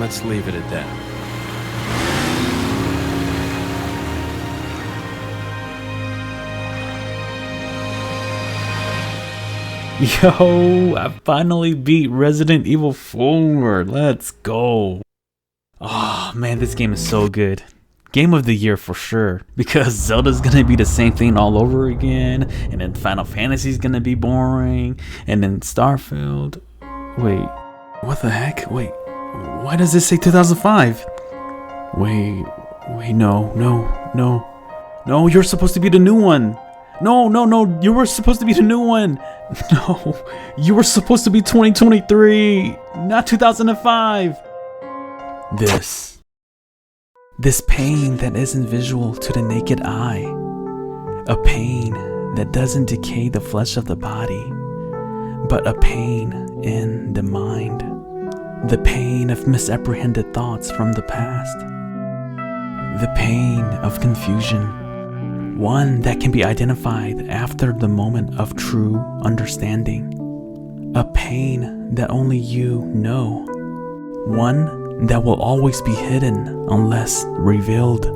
Let's leave it at that. Yo, I finally beat Resident Evil 4. Let's go. Oh man, this game is so good. Game of the year for sure. Because Zelda's gonna be the same thing all over again. And then Final Fantasy's gonna be boring. And then Starfield. Wait, what the heck? Wait, why does this say 2005? Wait, no, you're supposed to be the new one. No, you were supposed to be the new one. No, you were supposed to be 2023, not 2005. This pain that isn't visual to the naked eye. A pain that doesn't decay the flesh of the body, but a pain in the mind. The pain of misapprehended thoughts from the past. The pain of confusion. One that can be identified after the moment of true understanding. A pain that only you know. One that will always be hidden unless revealed.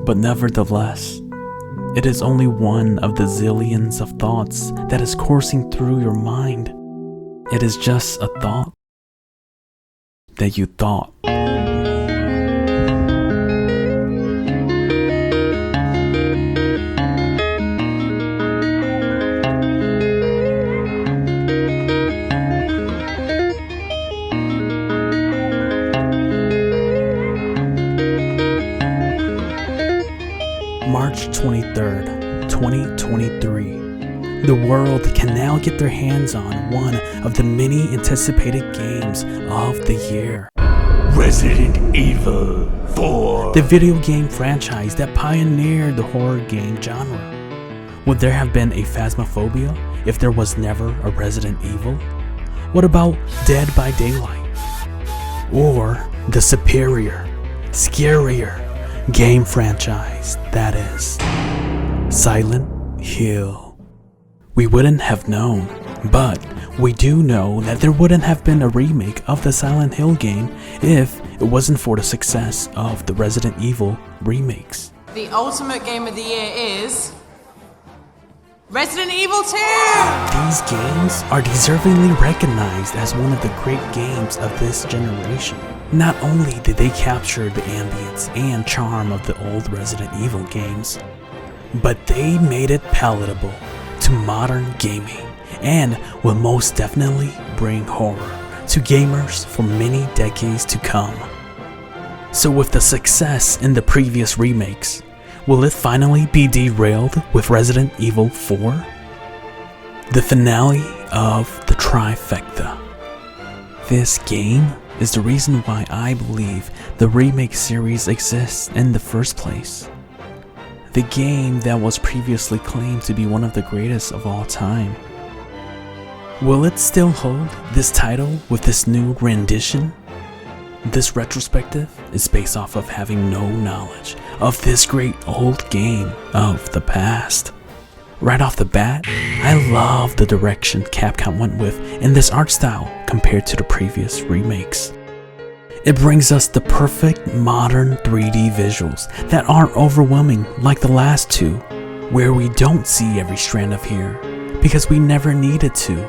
But nevertheless, it is only one of the zillions of thoughts that is coursing through your mind. It is just a thought that you thought. March 23rd, 2023. The world can now get their hands on one of the many anticipated games of the year. Resident Evil 4. The video game franchise that pioneered the horror game genre. Would there have been a Phasmophobia if there was never a Resident Evil? What about Dead by Daylight? Or the superior, scarier game franchise that is Silent Hill? We wouldn't have known, but we do know that there wouldn't have been a remake of the Silent Hill game if it wasn't for the success of the Resident Evil remakes. The ultimate game of the year is Resident Evil 2! These games are deservingly recognized as one of the great games of this generation. Not only did they capture the ambience and charm of the old Resident Evil games, but they made it palatable to modern gaming and will most definitely bring horror to gamers for many decades to come. So with the success in the previous remakes, will it finally be derailed with Resident Evil 4? The finale of the trifecta. This game is the reason why I believe the remake series exists in the first place. The game that was previously claimed to be one of the greatest of all time. Will it still hold this title with this new rendition? This retrospective is based off of having no knowledge of this great old game of the past. Right off the bat, I love the direction Capcom went with in this art style compared to the previous remakes. It brings us the perfect modern 3D visuals that aren't overwhelming like the last two, where we don't see every strand of hair because we never needed to.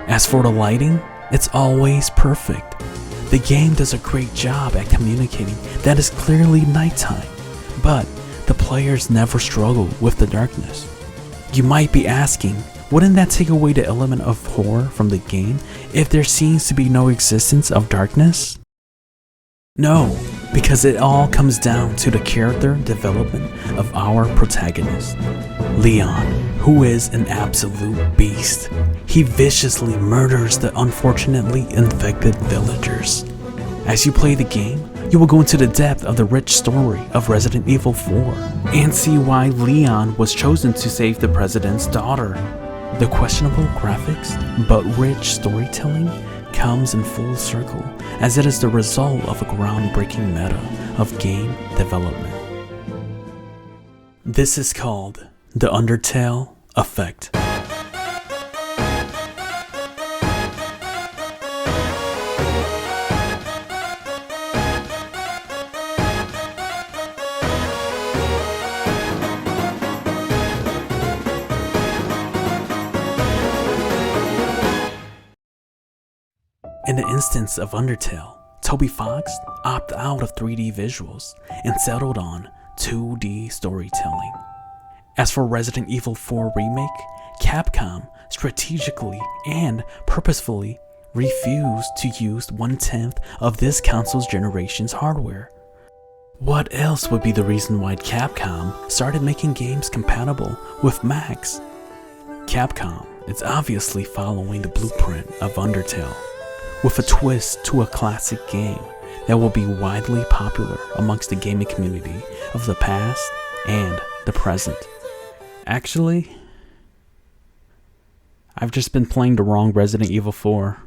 As for the lighting, it's always perfect. The game does a great job at communicating that it's clearly nighttime, but the players never struggle with the darkness. You might be asking, wouldn't that take away the element of horror from the game if there seems to be no existence of darkness? No, because it all comes down to the character development of our protagonist, Leon, who is an absolute beast. He viciously murders the unfortunately infected villagers. As you play the game, you will go into the depth of the rich story of Resident Evil 4 and see why Leon was chosen to save the president's daughter. The questionable graphics but rich storytelling comes in full circle as it is the result of a groundbreaking meta of game development. This is called the Undertale effect. In the instance of Undertale, Toby Fox opted out of 3D visuals and settled on 2D storytelling. As for Resident Evil 4 Remake, Capcom strategically and purposefully refused to use 1/10 of this console's generation's hardware. What else would be the reason why Capcom started making games compatible with Macs? Capcom is obviously following the blueprint of Undertale, with a twist to a classic game that will be widely popular amongst the gaming community of the past and the present. Actually, I've just been playing the wrong Resident Evil 4.